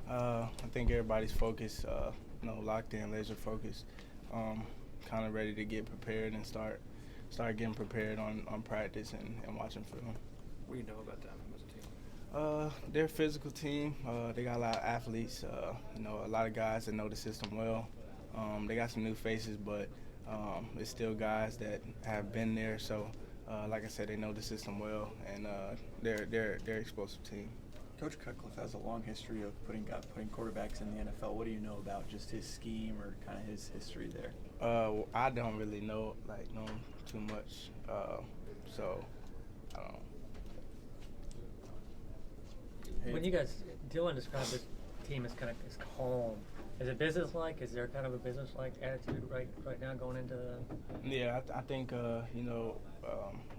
I think everybody's focused, locked in, laser focused, kind of ready to get prepared and start getting prepared on practice and watching film. What do you know about them as a team? They're a physical team. They got a lot of athletes. A lot of guys that know the system well. They got some new faces, but it's still guys that have been there. So, like I said, they know the system well, and they're explosive team. Coach Cutcliffe has a long history of putting quarterbacks in the NFL. What do you know about just his scheme or kind of his history there? I don't really know him too much, so I don't. When you guys, Dylan described this team as kind of as calm. Is it business-like? Is there kind of a business-like attitude right now going into the? Yeah, I think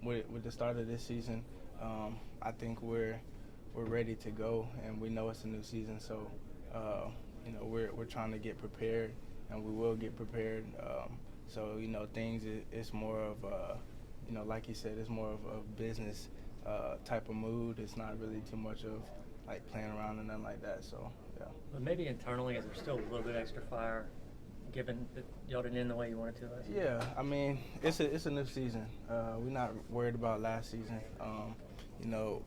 with the start of this season, I think we're ready to go, and we know it's a new season, so we're trying to get prepared, and we will get prepared. So things it's more of like you said, it's more of a business type of mood. It's not really too much of like playing around and nothing like that. So yeah. But maybe internally, is there still a little bit extra fire, given that y'all didn't end the way you wanted to last year? Yeah, I mean it's a new season. We're not worried about last season.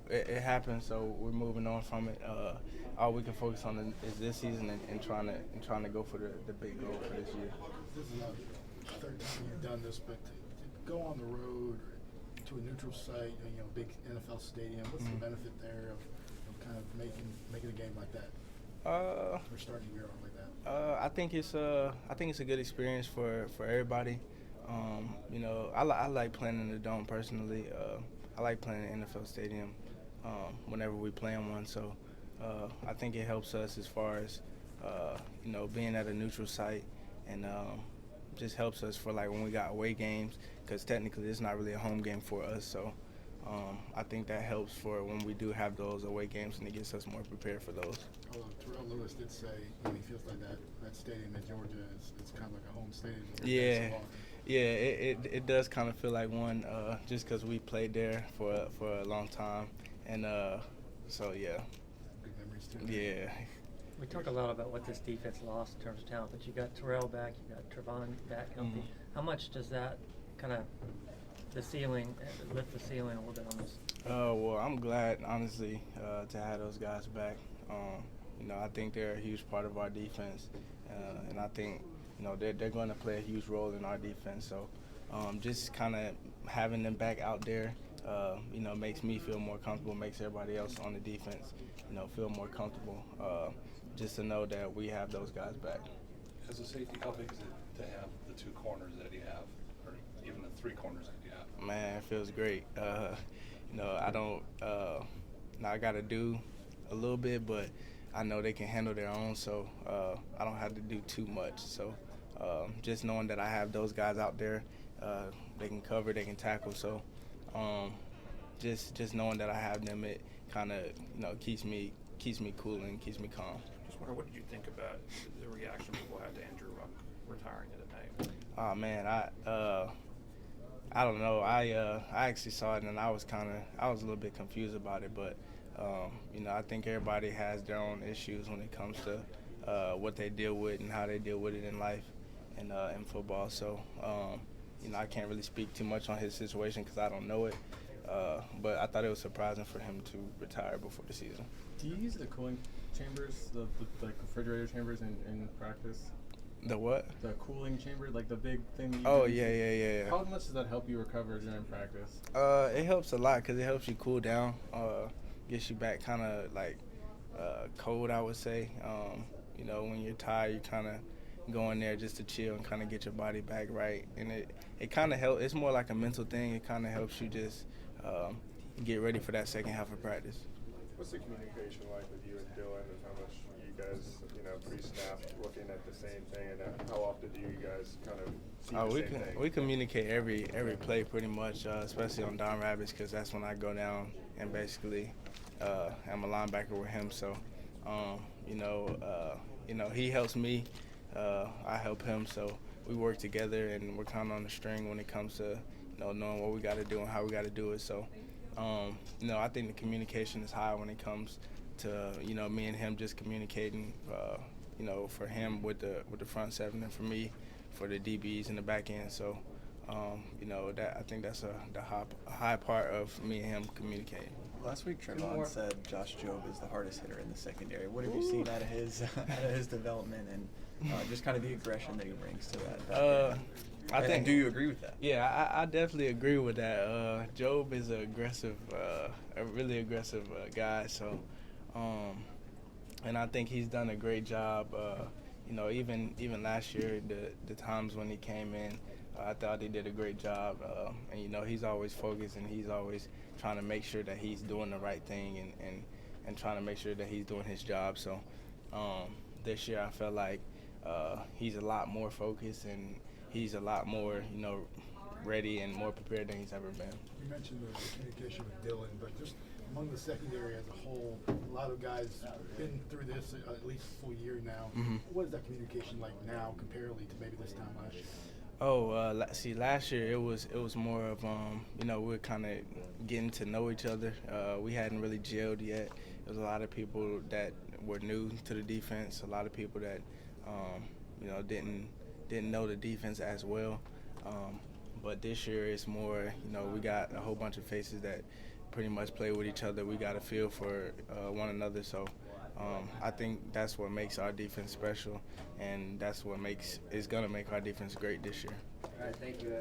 It happened, so we're moving on from it. All we can focus on is this season and trying to go for the big goal for this year. This is not the third time you've done this, but to go on the road or to a neutral site, big NFL stadium, what's the benefit there of kind of making a game like that? Or starting a year off like that? I think it's a good experience for everybody. I like playing in the dome personally. I like playing in the NFL stadium whenever we play in one. So I think it helps us as far as being at a neutral site, and just helps us for like when we got away games, because technically it's not really a home game for us. So I think that helps for when we do have those away games, and it gets us more prepared for those. Although Terrell Lewis did say he feels like that stadium in Georgia it's kind of like a home stadium. It does kind of feel like one, just because we played there for a long time, and so yeah. Good memories too. Yeah. We talk a lot about what this defense lost in terms of talent, but you got Terrell back, you got Trevon back healthy. Mm-hmm. How much does that kind of lift the ceiling a little bit on this? Well, I'm glad, honestly, to have those guys back. I think they're a huge part of our defense, and I think they're going to play a huge role in our defense. So just kind of having them back out there, makes me feel more comfortable, makes everybody else on the defense, feel more comfortable, just to know that we have those guys back. As a safety, how big is it to have the two corners that you have, or even the three corners that you have? Man, it feels great. I don't. I got to do a little bit, but I know they can handle their own, so I don't have to do too much. So just knowing that I have those guys out there, they can cover, they can tackle. So just knowing that I have them, it kind of keeps me cool and keeps me calm. Just wonder, what did you think about the reaction people had to Andrew Luck retiring it at night? Oh man, I don't know. I actually saw it, and I was a little bit confused about it, but I think everybody has their own issues when it comes to what they deal with and how they deal with it in life and in football. So I can't really speak too much on his situation because I don't know it. But I thought it was surprising for him to retire before the season. Do you use the cooling chambers, the like refrigerator chambers in practice? The what? The cooling chamber, like the big thing. Yeah. How much does that help you recover during practice? It helps a lot because it helps you cool down, gets you back kind of like cold, I would say. When you're tired, you kind of go in there just to chill and kind of get your body back right. And it kind of helps. It's more like a mental thing. It kind of helps you just get ready for that second half of practice. What's the communication like with you and Dylan, and how much you guys, pre-snap looking at the same thing, and how often do you guys kind of see the same thing? We communicate every play pretty much, especially on Down Rabbits, because that's when I go down and basically I'm a linebacker with him. So, he helps me, I help him. So we work together, and we're kind of on the string when it comes to knowing what we got to do and how we got to do it. So You know, I think the communication is high when it comes to, you know, me and him just communicating. You know, for him with the front seven, and for me for the DBs in the back end. So, you know, that I think that's the high part of me and him communicating. Last week, Trevon said Josh Jobe is the hardest hitter in the secondary. What have you seen out of his development and just kind of the aggression that he brings to that? I think. Do you agree with that? Yeah, I definitely agree with that. Jobe is a really aggressive guy. So, and I think he's done a great job. You know, even last year, the times when he came in, I thought he did a great job. And you know, he's always focused, and he's always trying to make sure that he's doing the right thing and trying to make sure that he's doing his job. So this year, I felt like he's a lot more focused, and he's a lot more, you know, ready and more prepared than he's ever been. You mentioned the communication with Dylan, but just among the secondary as a whole, a lot of guys been through this at least a full year now. Mm-hmm. What is that communication like now, comparatively to maybe this time last year? See, last year it was more of you know, we were kind of getting to know each other. We hadn't really gelled yet. There was a lot of people that were new to the defense. A lot of people that you know, didn't know the defense as well. But this year it's more, you know, we got a whole bunch of faces that pretty much play with each other. We got a feel for one another. So I think that's what makes our defense special, and that's what is going to make our defense great this year. All right, thank you.